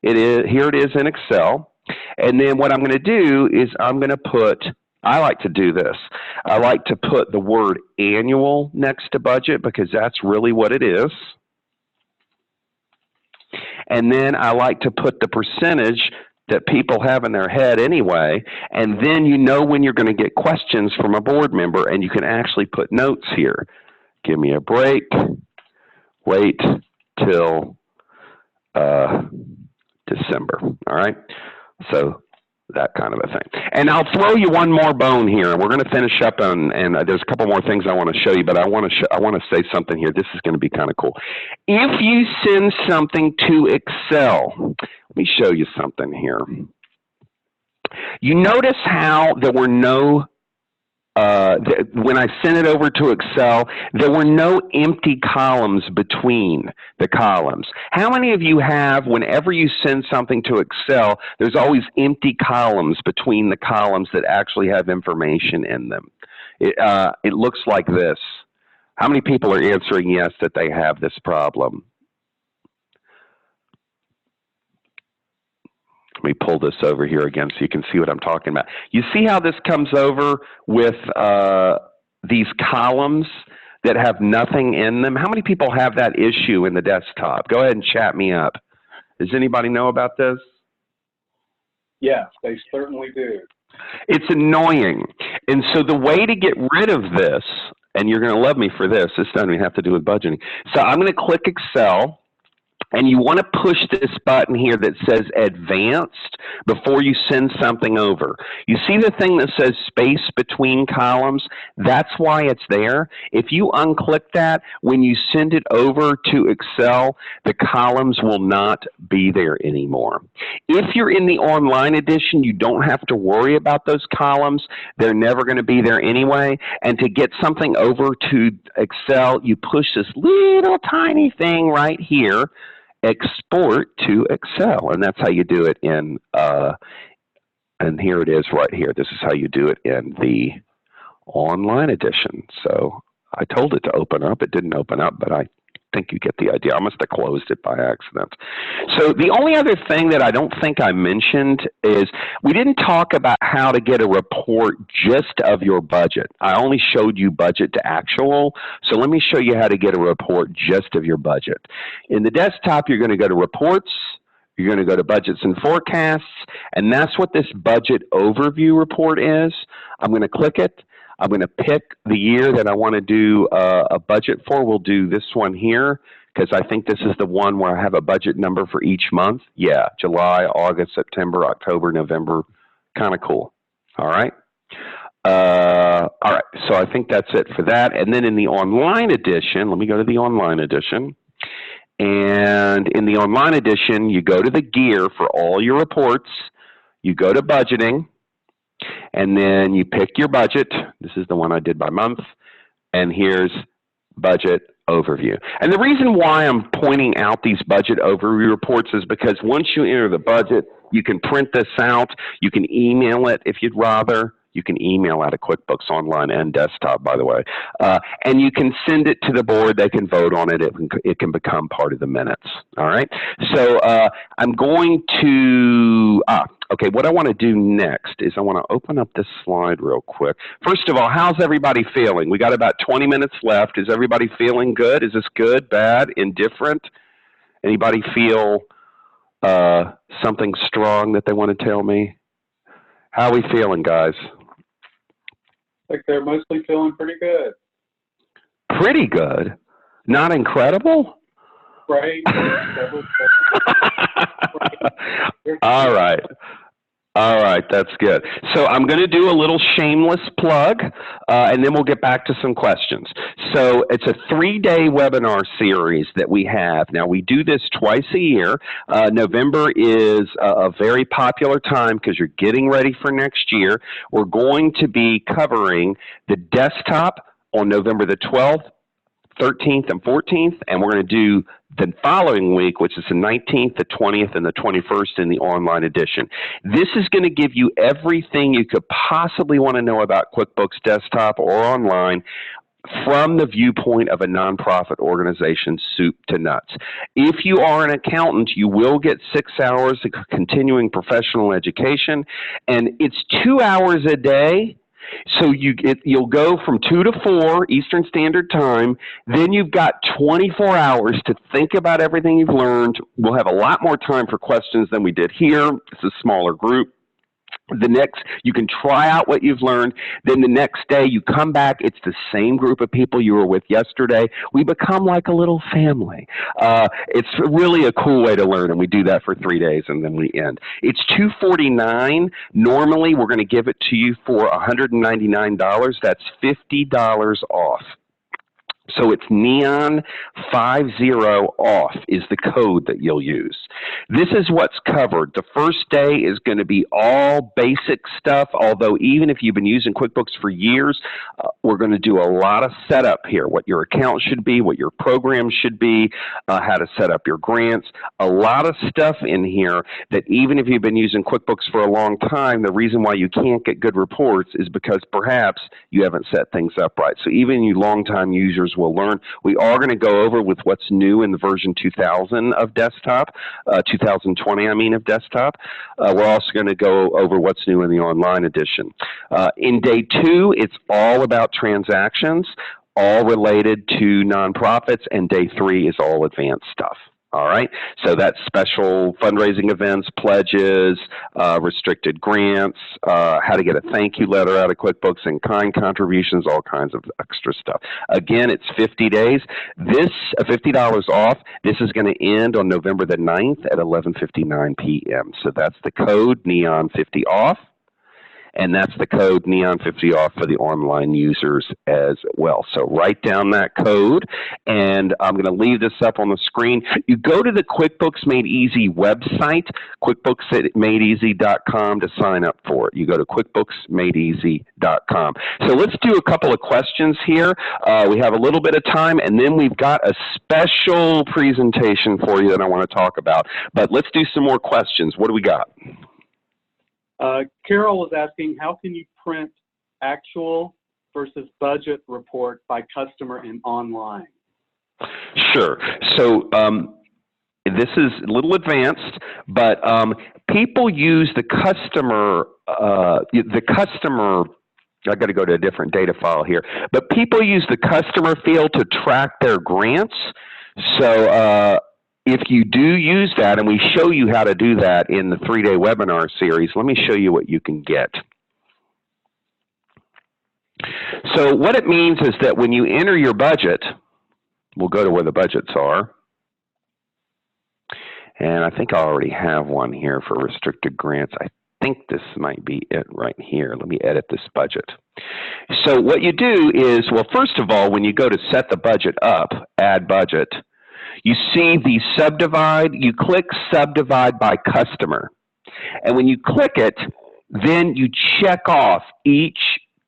it is in Excel. And then what I'm going to do is I'm going to put, I like to do this. I like to put the word annual next to budget because that's really what it is. And then I like to put the percentage that people have in their head anyway. And then you know when you're going to get questions from a board member, and you can actually put notes here. Give me a break. Wait till December, all right? So that kind of a thing. And I'll throw you one more bone here, and we're going to finish up on, and there's a couple more things I want to show you, but I want to say something here. This is going to be kind of cool. If you send something to Excel, let me show you something here. You notice how there were no when I sent it over to Excel, there were no empty columns between the columns. How many of you have, whenever you send something to Excel, there's always empty columns between the columns that actually have information in them? It looks like this. How many people are answering yes that they have this problem? Let me pull this over here again so you can see what I'm talking about. You see how this comes over with these columns that have nothing in them? How many people have that issue in the desktop? Go ahead and chat me up. Does anybody know about this? Yes, they certainly do. It's annoying. And so the way to get rid of this, and you're going to love me for this, this doesn't even have to do with budgeting. So I'm going to click Excel. And you want to push this button here that says Advanced before you send something over. You see the thing that says space between columns? That's why it's there. If you unclick that, when you send it over to Excel, the columns will not be there anymore. If you're in the online edition, you don't have to worry about those columns. They're never going to be there anyway. And to get something over to Excel, you push this little tiny thing right here, Export to Excel, and that's how you do it in, and here it is right here. This is how you do it in the online edition. So I told it to open up. It didn't open up, but I think you get the idea. I must have closed it by accident. So the only other thing that I don't think I mentioned is we didn't talk about how to get a report just of your budget. I only showed you budget to actual. So let me show you how to get a report just of your budget. In the desktop, you're going to go to Reports. You're going to go to Budgets and Forecasts, and that's what this budget overview report is. I'm going to click it. I'm going to pick the year that I want to do a budget for. We'll do this one here because I think this is the one where I have a budget number for each month. Yeah, July, August, September, October, November. Kind of cool. All right. All right. So I think that's it for that. And then in the online edition, let me go to the online edition. And in the online edition, you go to the gear for all your reports. You go to budgeting. And then you pick your budget. This is the one I did by month. And here's budget overview. And the reason why I'm pointing out these budget overview reports is because once you enter the budget, you can print this out. You can email it if you'd rather. You can email out of QuickBooks Online and Desktop, by the way. And you can send it to the board. They can vote on it. It can become part of the minutes. All right? So I'm going to, okay, what I want to do next is I want to open up this slide real quick. First of all, how's everybody feeling? We got about 20 minutes left. Is everybody feeling good? Is this good, bad, indifferent? Anybody feel something strong that they want to tell me? How are we feeling, guys? Like they're mostly feeling pretty good. Pretty good? Not incredible? Right. All right. All right, that's good. So I'm going to do a little shameless plug, and then we'll get back to some questions. So it's a 3-day webinar series that we have. Now, we do this twice a year. November is a very popular time because you're getting ready for next year. We're going to be covering the desktop on November the 12th, 13th, and 14th, and we're going to do the following week, which is the 19th, the 20th, and the 21st in the online edition. This is going to give you everything you could possibly want to know about QuickBooks Desktop or online from the viewpoint of a nonprofit organization, soup to nuts. If you are an accountant, you will get 6 hours of continuing professional education, and it's 2 hours a day. So you'll go from 2 to 4 Eastern Standard Time. Then you've got 24 hours to think about everything you've learned. We'll have a lot more time for questions than we did here. It's a smaller group. You can try out what you've learned. Then the next day you come back. It's the same group of people you were with yesterday. We become like a little family. It's really a cool way to learn, and we do that for 3 days, and then we end. It's $249. Normally, we're going to give it to you for $199. That's $50 off. So it's Neon50 off is the code that you'll use. This is what's covered. The first day is going to be all basic stuff, although even if you've been using QuickBooks for years, we're going to do a lot of setup here, what your account should be, what your program should be, how to set up your grants, a lot of stuff in here that even if you've been using QuickBooks for a long time, the reason why you can't get good reports is because perhaps you haven't set things up right. So even you longtime users will learn. We are going to go over with what's new in the version 2000 of Desktop, 2020, I mean, of Desktop. We're also going to go over what's new in the online edition. In day 2, it's all about transactions, all related to nonprofits, and day 3 is all advanced stuff. All right, so that's special fundraising events, pledges, restricted grants, how to get a thank you letter out of QuickBooks, and kind contributions, all kinds of extra stuff. Again, it's 50 days. This $50 off. This is going to end on November the 9th at 11:59 p.m. So that's the code Neon50 off. And that's the code Neon50 off for the online users as well. So write down that code, and I'm going to leave this up on the screen. You go to the QuickBooks Made Easy website, QuickBooksMadeEasy.com, to sign up for it. You go to QuickBooksMadeEasy.com. So let's do a couple of questions here. We have a little bit of time, and then we've got a special presentation for you that I want to talk about. But let's do some more questions. What do we got? Carol was asking, how can you print actual versus budget report by customer in online? Sure. So this is a little advanced, but people use the customer. I got to go to a different data file here. But people use the customer field to track their grants. So if you do use that, and we show you how to do that in the 3-day webinar series, let me show you what you can get. So what it means is that when you enter your budget, we'll go to where the budgets are. And I think I already have one here for restricted grants. I think this might be it right here. Let me edit this budget. So what you do is, well, first of all, when you go to set the budget up, add budget, you see the subdivide, you click subdivide by customer. And when you click it, then you check off each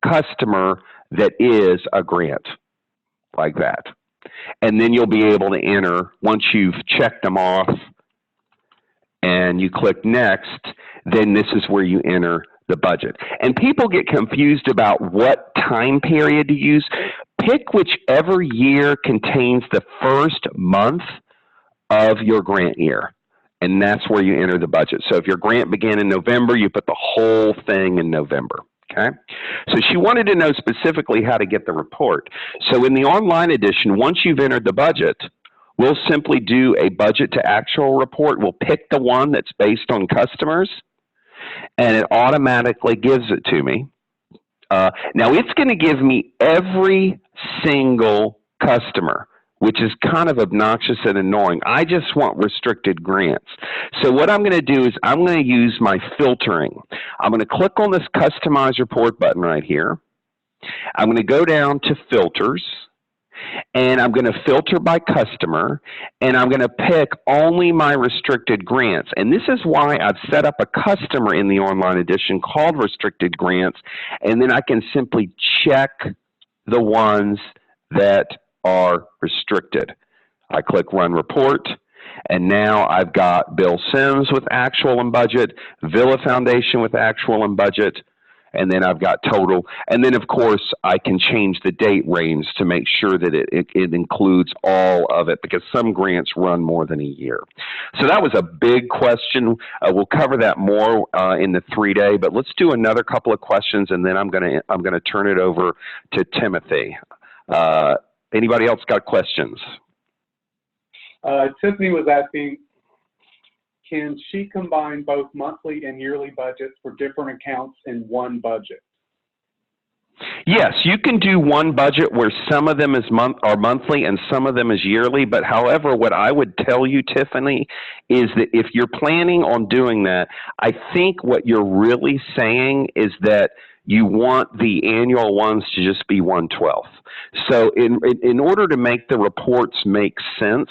customer that is a grant, like that. And then you'll be able to enter, once you've checked them off and you click next, then this is where you enter the budget. And people get confused about what time period to use. Pick whichever year contains the first month of your grant year, and that's where you enter the budget. So if your grant began in November, you put the whole thing in November. Okay? So she wanted to know specifically how to get the report. So in the online edition, once you've entered the budget, we'll simply do a budget to actual report. We'll pick the one that's based on customers, and it automatically gives it to me. Now it's going to give me every single customer, which is kind of obnoxious and annoying. I just want restricted grants. So what I'm going to do is I'm going to use my filtering. I'm going to click on this Customize Report button right here. I'm going to go down to Filters, and I'm going to filter by customer, and I'm going to pick only my restricted grants. And this is why I've set up a customer in the online edition called restricted grants, and then I can simply check the ones that are restricted. I click Run Report, and now I've got Bill Sims with actual and budget, Villa Foundation with actual and budget, and then I've got total. And then, of course, I can change the date range to make sure that it includes all of it, because some grants run more than a year. So that was a big question. We'll cover that more in the 3-day, but let's do another couple of questions, and then I'm gonna turn it over to Timothy. Anybody else got questions? Tiffany was asking, can she combine both monthly and yearly budgets for different accounts in one budget? Yes, you can do one budget where some of them are monthly and some of them is yearly. But however, what I would tell you, Tiffany, is that if you're planning on doing that, I think what you're really saying is that you want the annual ones to just be 1/12. So in order to make the reports make sense,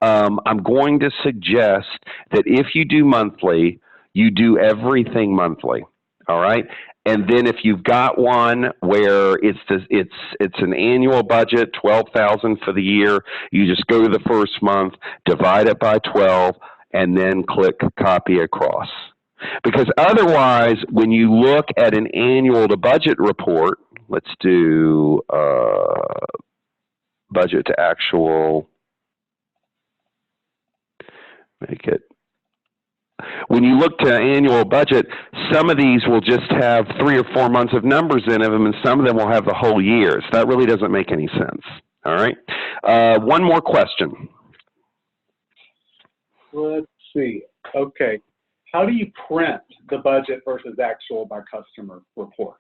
I'm going to suggest that if you do monthly, you do everything monthly, all right? And then if you've got one where it's an annual budget, $12,000 for the year, you just go to the first month, divide it by 12, and then click Copy Across. Because otherwise, when you look at an annual to budget report, let's do budget to actual. Make it. When you look to annual budget, some of these will just have 3 or 4 months of numbers in them, and some of them will have the whole year. So that really doesn't make any sense. All right. One more question. Let's see. Okay. How do you print the budget versus actual by customer report?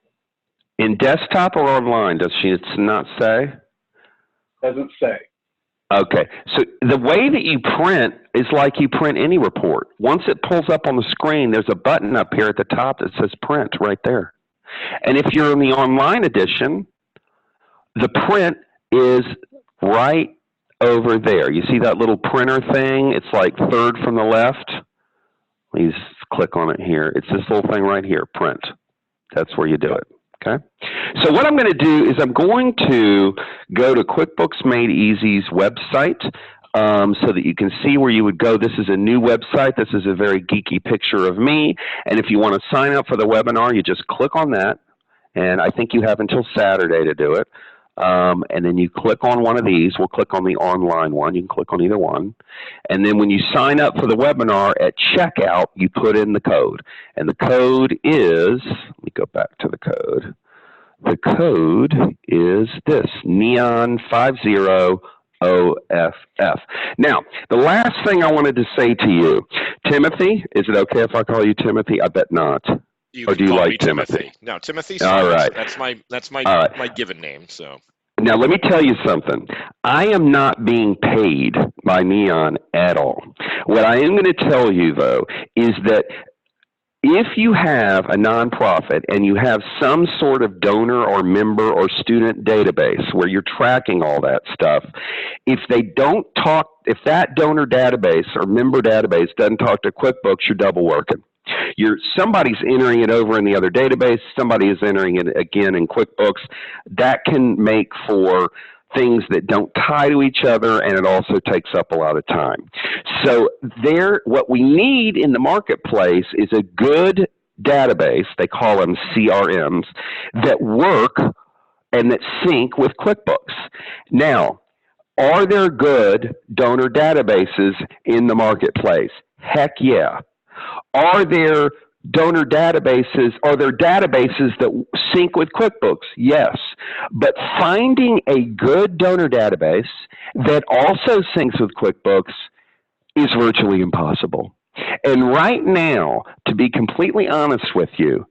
In desktop or online? Does she not say? Doesn't say. Okay, so the way that you print is like you print any report. Once it pulls up on the screen, there's a button up here at the top that says print right there. And if you're in the online edition, the print is right over there. You see that little printer thing? It's like third from the left. Please click on it here. It's this little thing right here, print. That's where you do it. Okay, so what I'm going to do is I'm going to go to QuickBooks Made Easy's website so that you can see where you would go. This is a new website. This is a very geeky picture of me. And if you want to sign up for the webinar, you just click on that. And I think you have until Saturday to do it. and then you click on one of these. We'll click on the online one. You can click on either one. And then when you sign up for the webinar at checkout, you put in the code. And the code is, let me go back to the code. The code is this, Neon50OFF. Now, the last thing I wanted to say to you, Timothy, is it okay if I call you Timothy? I bet not. You or can do you call like me Timothy. No, Timothy's All fine. right. That's my All right. my given name. So now let me tell you something. I am not being paid by Neon at all. What I am going to tell you though is that if you have a nonprofit and you have some sort of donor or member or student database where you're tracking all that stuff, if they don't talk, if that donor database or member database doesn't talk to QuickBooks, you're double working. Somebody's entering it over in the other database, somebody is entering it again in QuickBooks. That can make for things that don't tie to each other, and it also takes up a lot of time. So what we need in the marketplace is a good database, they call them CRMs, that work and that sync with QuickBooks. Now, are there good donor databases in the marketplace? Heck yeah. Are there donor databases, are there databases that sync with QuickBooks? Yes. But finding a good donor database that also syncs with QuickBooks is virtually impossible. And right now, to be completely honest with you,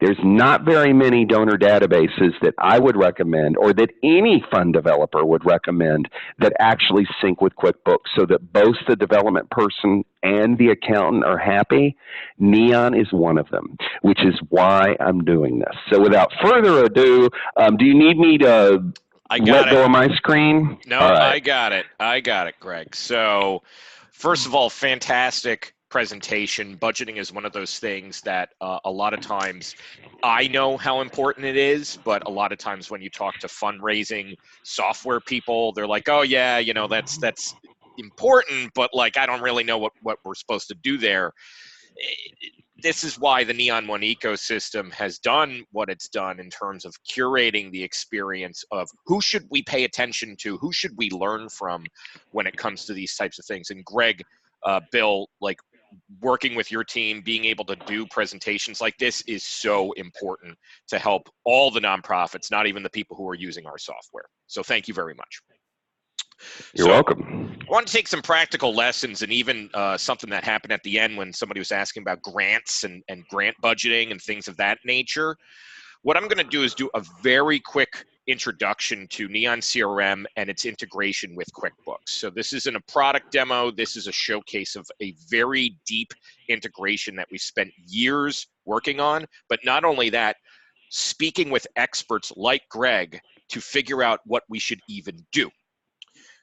there's not very many donor databases that I would recommend or that any fund developer would recommend that actually sync with QuickBooks so that both the development person and the accountant are happy. Neon is one of them, which is why I'm doing this. So without further ado, do you need me to let go of my screen? No, right. I got it. I got it, Greg. So first of all, fantastic presentation. Budgeting is one of those things that a lot of times I know how important it is, but a lot of times when you talk to fundraising software people, they're like, oh yeah, you know, that's important, but like I don't really know what we're supposed to do there. This is why the Neon One ecosystem has done what it's done in terms of curating the experience of who should we pay attention to, who should we learn from when it comes to these types of things. And Greg, Bill, like working with your team, being able to do presentations like this is so important to help all the nonprofits, not even the people who are using our software. So thank you very much. You're welcome. I want to take some practical lessons and even something that happened at the end when somebody was asking about grants and grant budgeting and things of that nature. What I'm going to do is do a very quick introduction to Neon CRM and its integration with QuickBooks. So this isn't a product demo. This is a showcase of a very deep integration that we spent years working on. But not only that, speaking with experts like Greg to figure out what we should even do.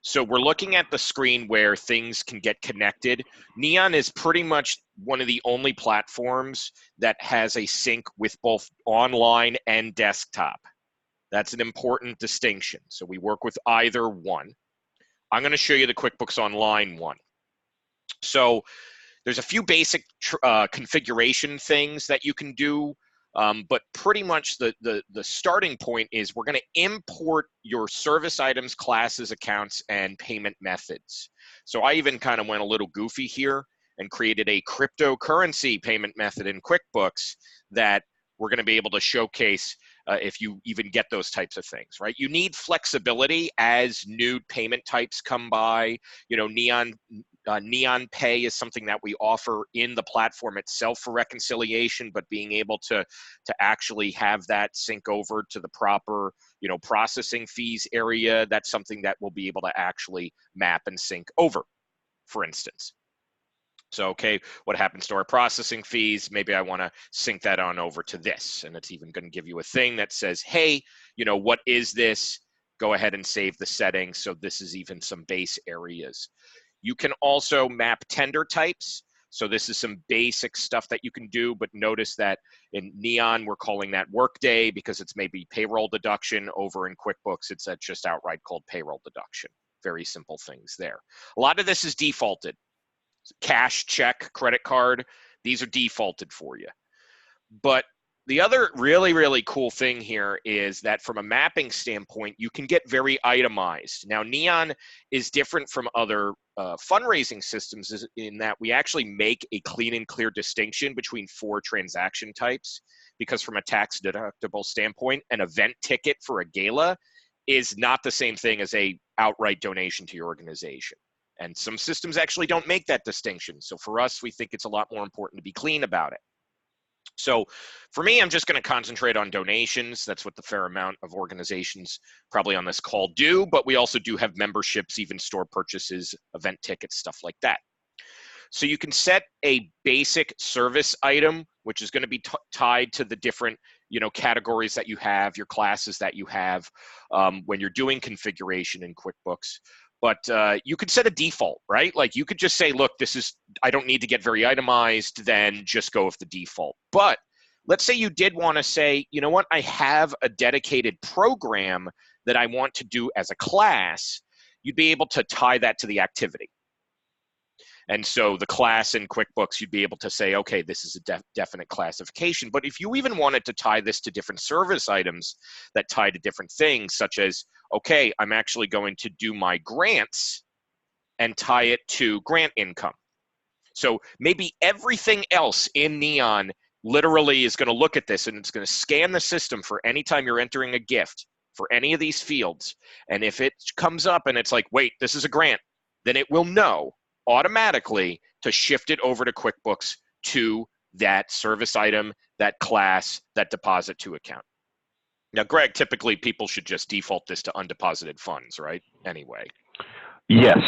So we're looking at the screen where things can get connected. Neon is pretty much one of the only platforms that has a sync with both online and desktop. That's an important distinction. So we work with either one. I'm going to show you the QuickBooks Online one. So there's a few basic configuration things that you can do. But pretty much the starting point is we're going to import your service items, classes, accounts, and payment methods. So I even kind of went a little goofy here and created a cryptocurrency payment method in QuickBooks that we're going to be able to showcase if you even get those types of things, right? You need flexibility as new payment types come by. You know, Neon Pay is something that we offer in the platform itself for reconciliation, but being able to actually have that sync over to the proper, you know, processing fees area, that's something that we'll be able to actually map and sync over, for instance. So, okay, what happens to our processing fees? Maybe I want to sync that on over to this. And it's even going to give you a thing that says, hey, you know, what is this? Go ahead and save the settings. So this is even some base areas. You can also map tender types. So this is some basic stuff that you can do, but notice that in Neon, we're calling that workday because it's maybe payroll deduction. Over in QuickBooks, it's just outright called payroll deduction. Very simple things there. A lot of this is defaulted. Cash, check, credit card, these are defaulted for you. But The other really cool thing here is that from a mapping standpoint, you can get very itemized. Now, Neon is different from other fundraising systems in that we actually make a clean and clear distinction between 4 transaction types, because from a tax deductible standpoint, an event ticket for a gala is not the same thing as a outright donation to your organization. And some systems actually don't make that distinction. So for us, we think it's a lot more important to be clean about it. So for me, I'm just going to concentrate on donations. That's what the fair amount of organizations probably on this call do, but we also do have memberships, even store purchases, event tickets, stuff like that. So you can set a basic service item, which is going to be tied to the different, categories that you have, your classes that you have when you're doing configuration in QuickBooks. But you could set a default, right? Like you could just say, look, I don't need to get very itemized, then just go with the default. But let's say you did want to say, you know what, I have a dedicated program that I want to do as a class. You'd be able to tie that to the activity. And so the class in QuickBooks, you'd be able to say, okay, this is a definite classification. But if you even wanted to tie this to different service items that tie to different things, such as, okay, I'm actually going to do my grants and tie it to grant income. So maybe everything else in Neon literally is going to look at this and it's going to scan the system for any time you're entering a gift for any of these fields. And if it comes up and it's like, wait, this is a grant, then it will know automatically to shift it over to QuickBooks to that service item, that class, that deposit to account. Now, Greg, typically people should just default this to undeposited funds, right? Anyway. Yes,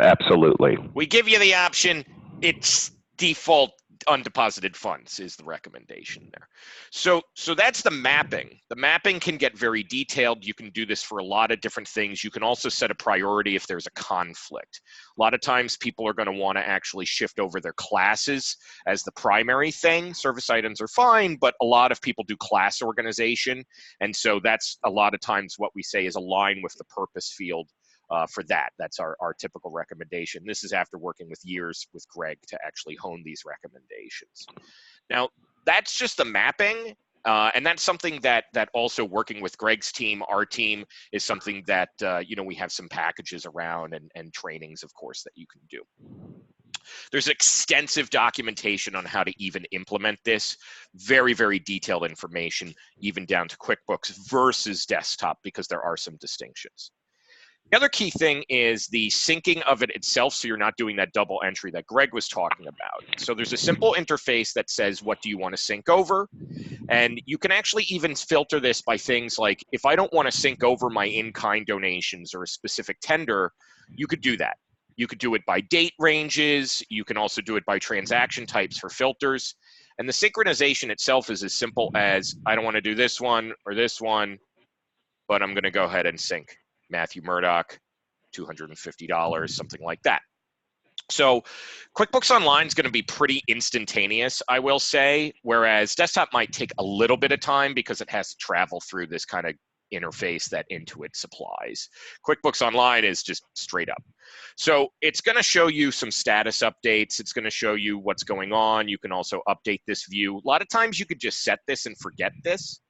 absolutely. We give you the option. It's default undeposited funds is the recommendation there. So that's the mapping. The mapping can get very detailed. You can do this for a lot of different things. You can also set a priority if there's a conflict. A lot of times people are going to want to actually shift over their classes as the primary thing. Service items are fine, but a lot of people do class organization. And so that's a lot of times what we say is align with the purpose field for that. That's our typical recommendation. This is after working with years with Greg to actually hone these recommendations. Now, that's just the mapping, and that's something that also working with Greg's team, our team, is something that we have some packages around and trainings, of course, that you can do. There's extensive documentation on how to even implement this. Very, very detailed information, even down to QuickBooks versus desktop, because there are some distinctions. The other key thing is the syncing of it itself, so you're not doing that double entry that Greg was talking about. So there's a simple interface that says, what do you want to sync over? And you can actually even filter this by things like, if I don't want to sync over my in-kind donations or a specific tender, you could do that. You could do it by date ranges. You can also do it by transaction types for filters. And the synchronization itself is as simple as, I don't want to do this one or this one, but I'm going to go ahead and sync Matthew Murdoch, $250, something like that. So QuickBooks Online is going to be pretty instantaneous, I will say, whereas desktop might take a little bit of time because it has to travel through this kind of interface that Intuit supplies. QuickBooks Online is just straight up. So it's going to show you some status updates. It's going to show you what's going on. You can also update this view. A lot of times you could just set this and forget this.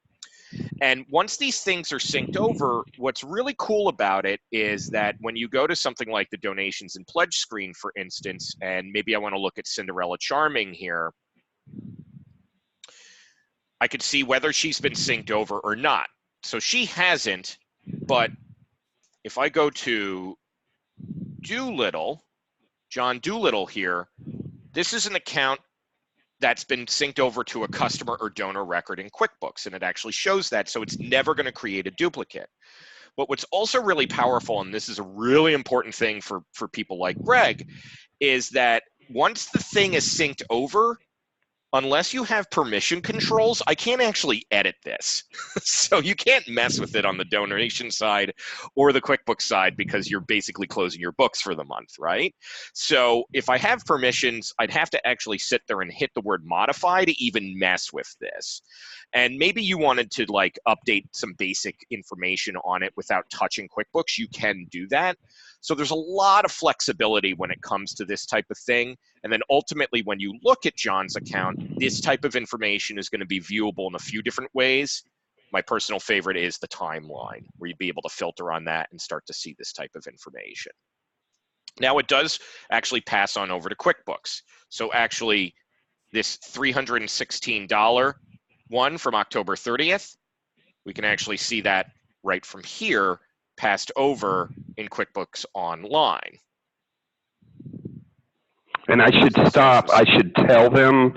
And once these things are synced over, what's really cool about it is that when you go to something like the donations and pledge screen, for instance, and maybe I want to look at Cinderella Charming here, I could see whether she's been synced over or not. So she hasn't, but if I go to Doolittle, John Doolittle here, this is an account that's been synced over to a customer or donor record in QuickBooks, and it actually shows that, so it's never going to create a duplicate. But what's also really powerful, and this is a really important thing for people like Greg, is that once the thing is synced over, unless you have permission controls, I can't actually edit this. So you can't mess with it on the donation side or the QuickBooks side because you're basically closing your books for the month, right? So if I have permissions, I'd have to actually sit there and hit the word modify to even mess with this. And maybe you wanted to like update some basic information on it without touching QuickBooks, you can do that. So there's a lot of flexibility when it comes to this type of thing. And then ultimately, when you look at John's account, this type of information is going to be viewable in a few different ways. My personal favorite is the timeline, where you'd be able to filter on that and start to see this type of information. Now it does actually pass on over to QuickBooks. So actually, this $316 one from October 30th, we can actually see that right from here passed over in QuickBooks Online. And I should stop. I should tell them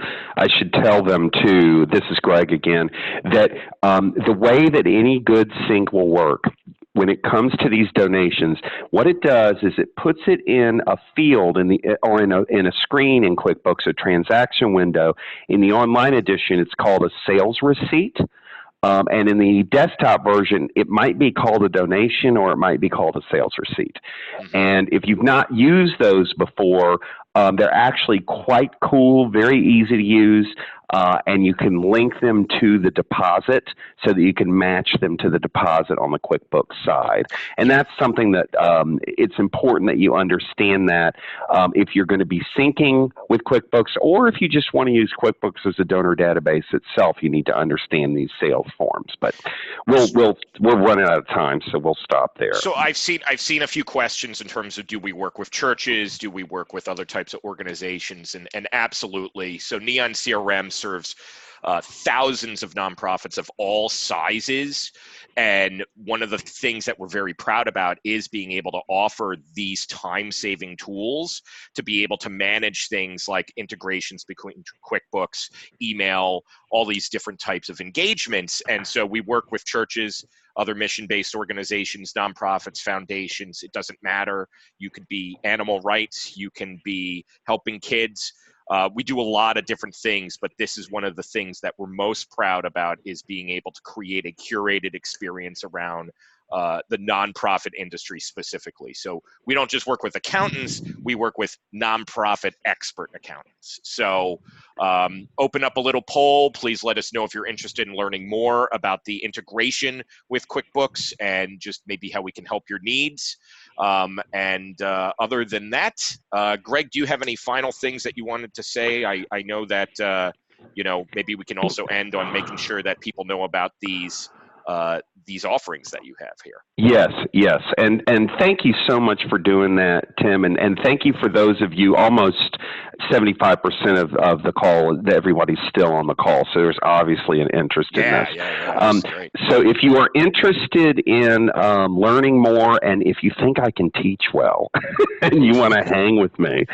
too, this is Gregg again, that the way that any good sync will work when it comes to these donations, what it does is it puts it in a field in a screen in QuickBooks, a transaction window. In the online edition, it's called a sales receipt. And in the desktop version, it might be called a donation or it might be called a sales receipt. And if you've not used those before, they're actually quite cool, very easy to use, and you can link them to the deposit so that you can match them to the deposit on the QuickBooks side. And that's something that it's important that you understand that if you're going to be syncing with QuickBooks, or if you just want to use QuickBooks as a donor database itself, you need to understand these sales forms. But we're running out of time, so we'll stop there. So I've seen a few questions in terms of, do we work with churches? Do we work with other types of organizations? And absolutely. So Neon CRM serves thousands of nonprofits of all sizes. And one of the things that we're very proud about is being able to offer these time-saving tools to be able to manage things like integrations between QuickBooks, email, all these different types of engagements. And so we work with churches, other mission-based organizations, nonprofits, foundations. It doesn't matter. You could be animal rights. You can be helping kids. We do a lot of different things, but this is one of the things that we're most proud about, is being able to create a curated experience around the nonprofit industry specifically. So we don't just work with accountants, we work with nonprofit expert accountants. So open up a little poll. Please let us know if you're interested in learning more about the integration with QuickBooks and just maybe how we can help your needs. Other than that, Gregg, do you have any final things that you wanted to say? I know that, maybe we can also end on making sure that people know about these offerings that you have here. Yes. And thank you so much for doing that, Tim. And thank you for those of you, almost 75% of the call, everybody's still on the call. So there's obviously an interest in this. Great. So if you are interested in learning more, and if you think I can teach well and you want to hang with me,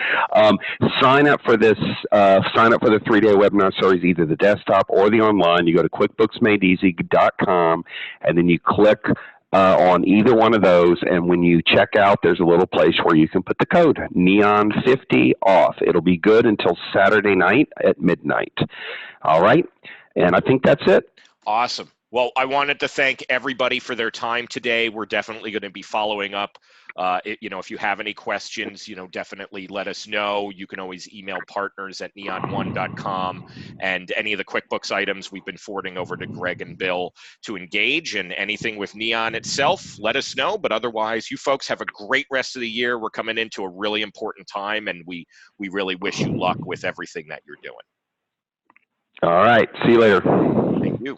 sign up for this, sign up for the 3-day webinar series, either the desktop or the online. You go to QuickBooksMadeEasy.com, and then you click on either one of those, and when you check out, there's a little place where you can put the code NEON50 off. It'll be good until Saturday night at midnight. All right, and I think that's it. Awesome. Well, I wanted to thank everybody for their time today. We're definitely going to be following up. If you have any questions, definitely let us know. You can always email partners@neon1.com, and any of the QuickBooks items we've been forwarding over to Gregg and Bill to engage, and anything with Neon itself, let us know. But otherwise, you folks have a great rest of the year. We're coming into a really important time, and we really wish you luck with everything that you're doing. All right. See you later. Thank you.